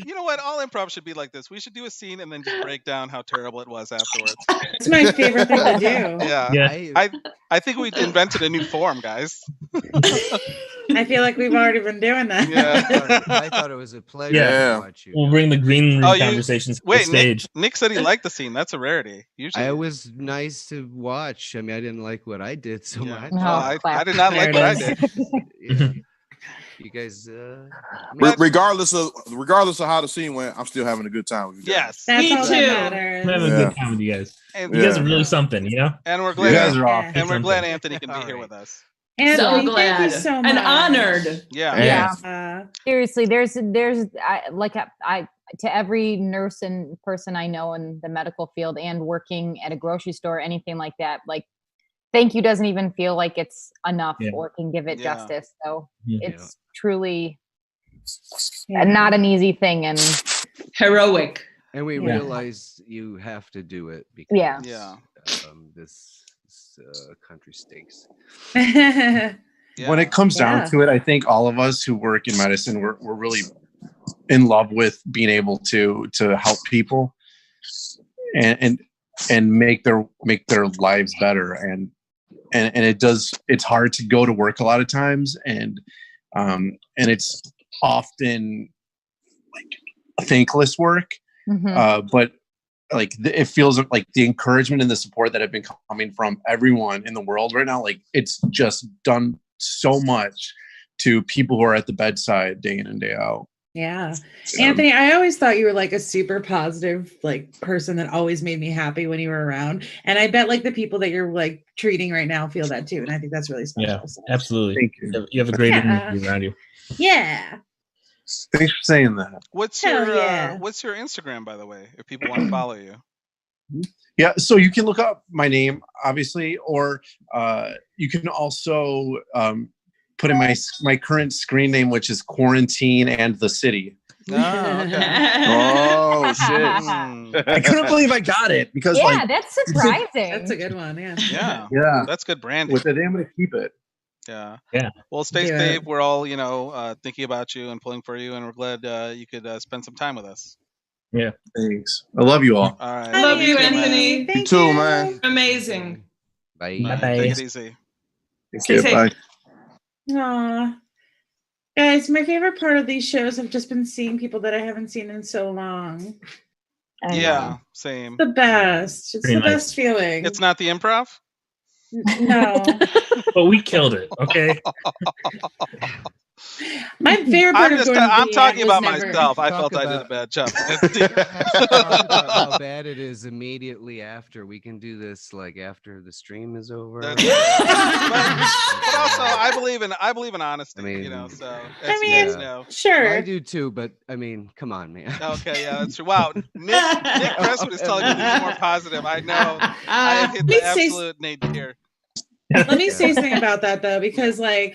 You know what? All improv should be like this. We should do a scene and then just break down how terrible it was afterwards. It's my favorite thing to do. Yeah. Yeah. I think we invented a new form, guys. I feel like we've already been doing that. Yeah. I thought it was a pleasure Yeah. to watch you. We'll bring the green room Oh, you- conversations to the Wait, stage. Nick said he liked the scene. That's a rarity. Usually, It was nice to watch. I mean, I didn't like what I did so Yeah. much. No, I clap. did not like what I did. Yeah. You guys, Regardless of how the scene went, I'm still having a good time with you guys. Yes. That's Me all too. that I'm matters. having a Yeah. good time with you guys. And, You guys are really something, you know? and we're You glad. guys are off. Yeah. And we're glad Something. Anthony can be All here right. with us. Anthony, So thank glad you so much. and honored. Yeah. Yeah. Seriously, there's I to every nurse and person I know in the medical field and working at a grocery store, anything like that, like thank you doesn't even feel like it's enough Yeah. or can give it Yeah. justice. So Yeah. it's truly Yeah. not an easy thing. And Heroic. and we Yeah. realize you have to do it because Yeah. Yeah. this country stinks. When it comes Yeah. down to it, I think all of us who work in medicine, we're really in love with being able to help people and make their lives better. And it's hard to go to work a lot of times, and it's often like thankless work. mhm. But it feels like the encouragement and the support that have been coming from everyone in the world right now, like it's just done so much to people who are at the bedside day in and day out. Yeah. Anthony, I always thought you were like a super positive like person that always made me happy when you were around. And I bet like the people that you're like treating right now feel that too. And I think that's really special. Yeah, so. absolutely. Thank you. You have a great energy around you. Yeah. Thanks for saying that. What's Hell your yeah. what's your Instagram, by the way, if people want to follow you? Yeah, so you can look up my name, obviously, or you can also put in my current screen name, which is Quarantine and the City. Oh, okay. Oh shit! I couldn't believe I got it because that's surprising. That's a good one. Yeah. Yeah, That's good branding. with it, I'm going to keep it. Yeah. Yeah. Well, stay Do safe. it. We're all, thinking about you and pulling for you, and we're glad you could spend some time with us. Yeah. Thanks. I love you all. All right. Love you, Thank man. Anthony. Thank You too, man. Amazing. Bye. Bye-bye. Take it easy. Stay safe. Bye. Aw. Guys, my favorite part of these shows have just been seeing people that I haven't seen in so long. Yeah, same. The best. It's Pretty the nice. best feeling. It's not the improv? No. But we killed it. Okay. My favorite part of going to I'm the talking ad was about never- myself. I Talk felt I did a about- bad job. Talk about how bad it is immediately after. We can do this like after the stream is over. That's but also, I believe in honesty. I mean- So I as you mean, guys know. Sure. I do too, but I mean, come on, man. Okay, yeah, that's true. Wow, Nick Cresswood is telling me to be more positive. I know I have hit the Let me say- absolute nadir. Let me say something about that though, because like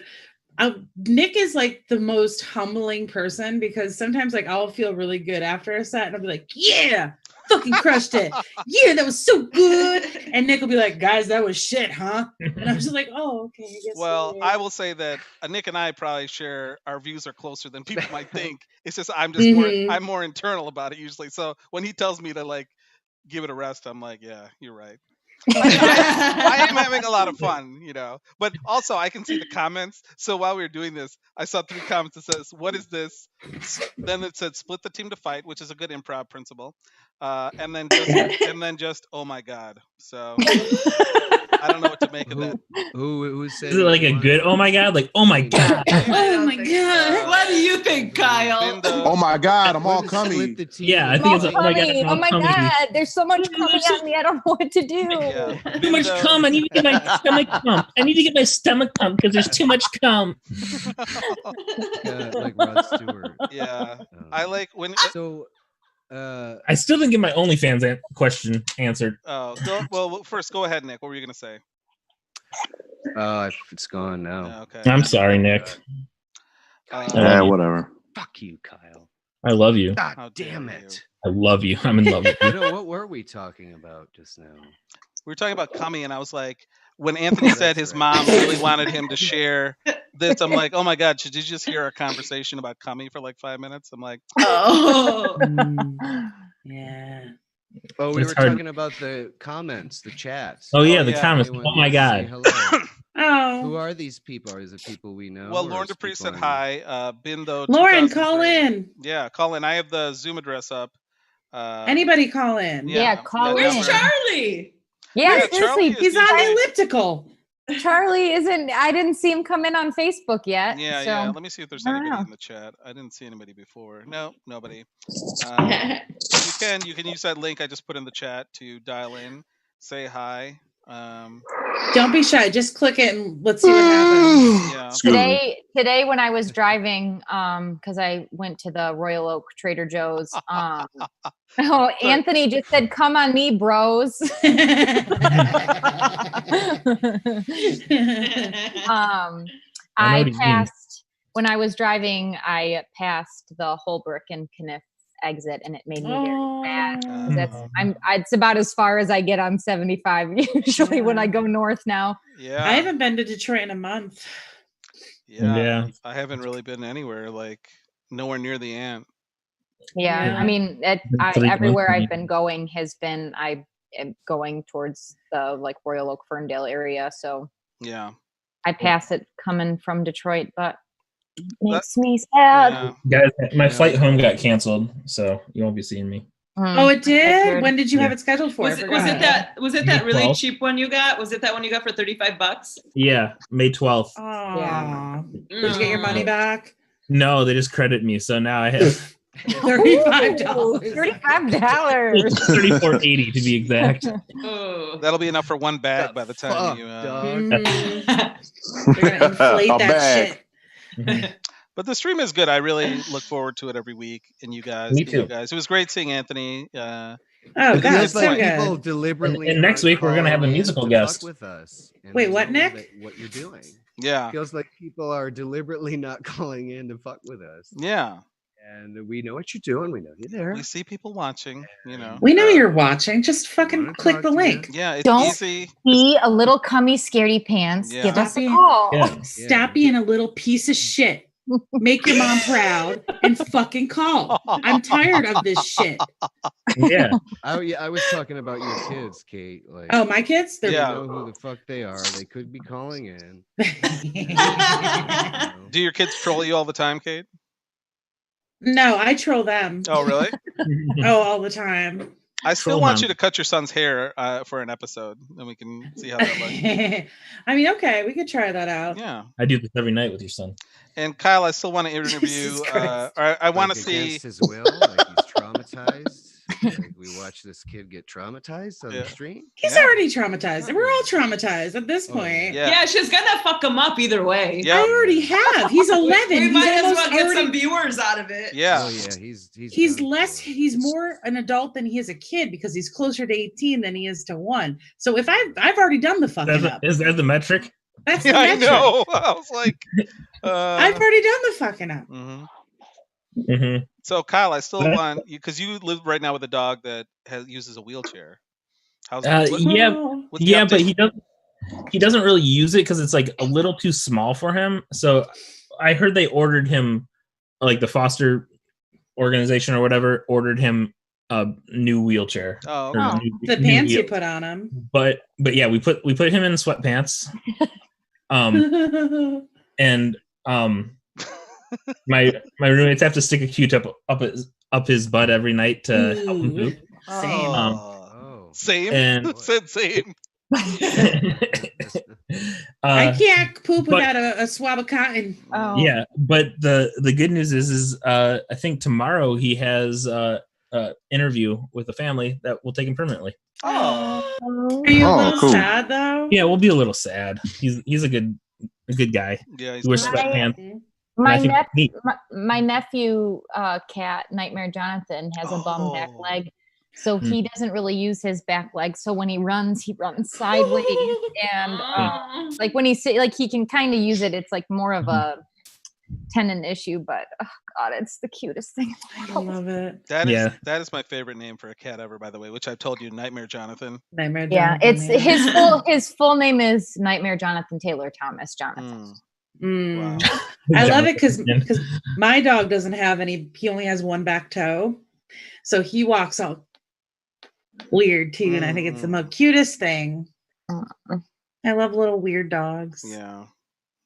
Nick is like the most humbling person, because sometimes like I'll feel really good after a set and I'll be like, yeah, fucking crushed it. Yeah, that was so good. And Nick will be like, guys, that was shit, huh? And I'm just like, oh, okay. I guess Well, you're right. I will say that Nick and I probably share our views are closer than people might think. It's just I'm more internal about it usually. So when he tells me to like give it a rest, I'm like, yeah, you're right. I am having a lot of fun, But also, I can see the comments. So while we were doing this, I saw 3 comments that says, "What is this?" Then it said, "Split the team to fight," which is a good improv principle. And then just, "Oh my god!" So I don't know what to make of that. Who said? Is it like a good? Oh my god! Like oh my god! Oh my god! What do you think, Kyle? Oh my god, I'm all Split cummy. the team. Yeah, I think it's like, oh my god! Oh my god! There's so much coming at me. I don't know what to do. Yeah. Too much cum. I need to get my stomach pumped. I need to get my stomach pumped because there's too much cum. Like Rod Stewart. Yeah, I like when. So, I still didn't get my OnlyFans question answered. Well, first, go ahead, Nick. What were you gonna say? it's gone now. Okay. I'm sorry, Nick. Whatever. Fuck you, Kyle. I love you. God How dare damn you. it. I love you. I'm in love with you. What were we talking about just now? We were talking about Cummy, and I was like, when Anthony said his mom really wanted him to share this, I'm like, oh my god, should you just hear our conversation about Cummy for like 5 minutes? I'm like, Oh. Yeah. Oh, we It's were hard. talking about the comments, the chats. Oh yeah, the yeah. comments. Anyone Oh my wants to say god. hello? Who Oh, are these people? Is it people we know? well, or Lauren is it Dupree people said I know? hi. Bindo, Lauren, call 2003. in. Yeah, call in. I have the Zoom address up. Anybody call in. Yeah, call Where's in. Charlie? Yeah, Yeah, Charlie seriously. is He's on the usually- elliptical. Charlie isn't. I didn't see him come in on Facebook yet. Yeah, so. yeah. Let me see if there's I don't anybody know. in the chat. I didn't see anybody before. No, nobody. You can use that link I just put in the chat to dial in, say hi. Don't be shy. Just click it and let's see what happens. Yeah. Today when I was driving, because I went to the Royal Oak Trader Joe's, Anthony just said, "Come on me, bros." I passed when I was driving. I passed the Holbrook and Kniff exit, and it made me very mad. It's about as far as I get on 75 usually when I go north now. Yeah. I haven't been to Detroit in a month. Yeah. I haven't really been anywhere, like nowhere near the Ant. Yeah. I mean, everywhere I've been going has been I am going towards the like Royal Oak Ferndale area, so yeah, I pass it coming from Detroit, but it makes me sad. Guys, my flight home got canceled, so you won't be seeing me. Oh, it did. When did you have it scheduled for? Was it that really 12th. cheap one you got? Was it that one you got for $35? Yeah, May 12th. Oh, Yeah. Did you get your money back? No, they just credit me, so now I have $35. $35. $34.80 to be exact. Oh. That'll be enough for one bag by the time you. They're gonna inflate A that bag. shit. But the stream is good. I really look forward to it every week. And you guys, Me too. It was great seeing Anthony. Oh, It God, feels so like people good. deliberately. And next aren't week we're gonna have a calling in musical to guest. fuck with us. And Wait, we what, know Nick? that what you're doing? Yeah. Feels like people are deliberately not calling in to fuck with us. Yeah. And we know what you're doing. We know you're there. We see people watching, you know. We know you're watching. Just fucking wanna click talk the to you. link. Yeah, it's Don't easy. be a little cummy scaredy pants. Yeah. Give us a Stop being- call. Yeah. Stop being a little piece of shit. Make your mom proud and fucking call. I'm tired of this shit. Yeah. I was talking about your kids, Kate. Like, Oh, my kids? They're you Yeah. know who the fuck they are. They could be calling in. Do your kids troll you all the time, Kate? No, I troll them. Oh, really? Oh, all the time. I still Troll want mom. you to cut your son's hair for an episode, and we can see how that looks. I mean, okay, we could try that out. Yeah. I do this every night with your son. And Kyle, I still want to interview. Jesus Christ. Or I want to Like, see. against his will, like he's traumatized. Like we watch this kid get traumatized on Yeah. the stream. He's already traumatized. We're all traumatized at this point. Yeah. Yeah, she's gonna fuck him up either way. Yeah. I already have. He's 11. We He's might as almost well get already- some viewers out of it. Yeah. Oh yeah, he's He's done less. for it. He's more an adult than he is a kid because he's closer to 18 than he is to 1. So if I've already done the fucking up. Is that the metric? That's the Yeah, I metric. know. I was like, I've already done the fucking up. mhm. Mm-hmm. So Kyle, I still What? want you because you live right now with a dog that uses a wheelchair. How's Yeah, Oh. what's the yeah, but update? he doesn't really use it because it's like a little too small for him. So I heard they ordered him, like the foster organization or whatever, ordered him a new wheelchair. Oh, or okay. The new pants you wheels. put on him. But yeah, we put him in sweatpants. And my roommates have to stick a Q-tip up his butt every night to help him poop. Same. Oh. Same. And- Said same. I can't poop but- without a swab of cotton. Oh. Yeah, but the good news is I think tomorrow he has a interview with a family that will take him permanently. Oh. Are you a Oh, little cool. sad though? Yeah, we'll be a little sad. He's a good guy. Yeah. He wears My- sweatpants. and My, I think nep- neat. my nephew, cat, Nightmare Jonathan, has a bum back Oh. leg. So Hmm. he doesn't really use his back leg. So when he runs sideways. And like when he like he can kind of use it. It's like more of a tendon issue, but oh God, it's the cutest thing. I love it. That Yeah. is my favorite name for a cat ever, by the way, which I've told you, Nightmare Jonathan. Nightmare Yeah, Jonathan, it's his full name is Nightmare Jonathan Taylor Thomas Jonathan. Mm. Mm. I love it because my dog doesn't have any. He only has one back toe, so he walks all weird too, and I think it's the most cutest thing. I love little weird dogs. Yeah.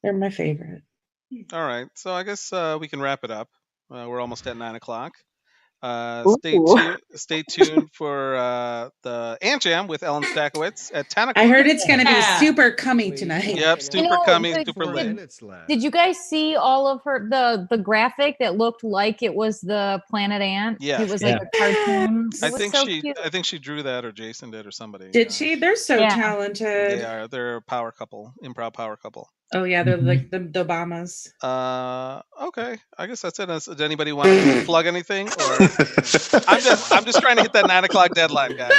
They're my favorite. All right. So I guess we can wrap it up. We're almost at 9:00. Stay tuned for the Ant Jam with Ellen Stakowitz at 10 o'clock. I heard it's going to be Yeah. super cummy tonight. Yep, super know, coming, but- super lit. Did you guys see all of her the graphic that looked like it was the Planet Ant? Yes. It was like a cartoon. It I was think so she cute. I think she drew that, or Jason did, or somebody. Did she? They're so Yeah. talented. They are. They're a power couple, improv power couple. Oh yeah, they're like the Obamas. Okay. I guess that's it. Does anybody want to plug anything? Or I'm just trying to hit that 9:00 deadline, guys.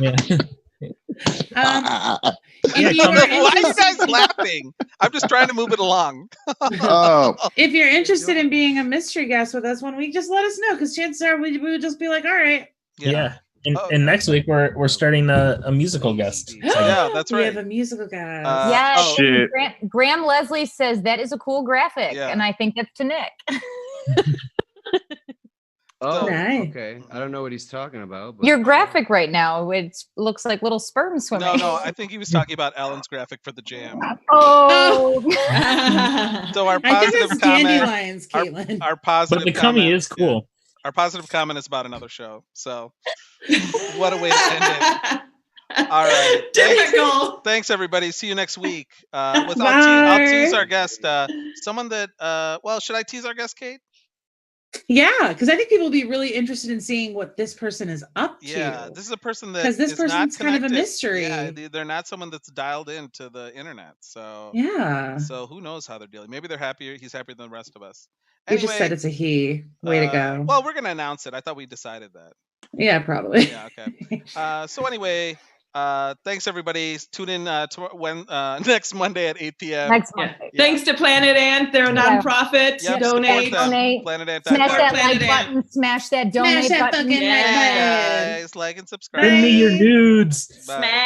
Yeah. If you are Why are you interested- guys laughing? I'm just trying to move it along. Oh, If you're interested in being a mystery guest with us one week, just let us know because chances are we would just be like, all right. Yeah. And, Oh. and next week we're starting a musical guest. Yeah, that's We right. have a musical guest. Yes, oh, shit. Graham Leslie says that is a cool graphic, Yeah. and I think that's to Nick. Oh, Nice. okay. I don't know what he's talking about. But Your graphic right now, it looks like little sperm swimming. No, I think he was talking about Ellen's graphic for the jam. Oh, So our I think positive it's comment, dandelions, Caitlin. our positive But the cummy comment- is cool. Our positive comment is about another show. So what a way to end it. All right. Typical. Thanks everybody. See you next week. I'll tease our guest. Someone that should I tease our guest, Kate? Yeah, because I think people will be really interested in seeing what this person is up to. Yeah, this is a person that because this person's kind of a mystery. Yeah, they're not someone that's dialed into the internet. So yeah. So who knows how they're dealing? Maybe they're happier. He's happier than the rest of us. Anyway, you just said it's a he. Way to go. Well, we're gonna announce it. I thought we decided that. Yeah, probably. Yeah. Okay. So anyway. Thanks everybody. Tune in next Monday at 8 p.m. Next Monday. Yeah. Thanks to Planet Ant. They're a nonprofit. Yep, donate. Planet Ant. Smash that like button. Smash that donate button. Fucking like button. Guys, like and subscribe. Send me your nudes. Bye.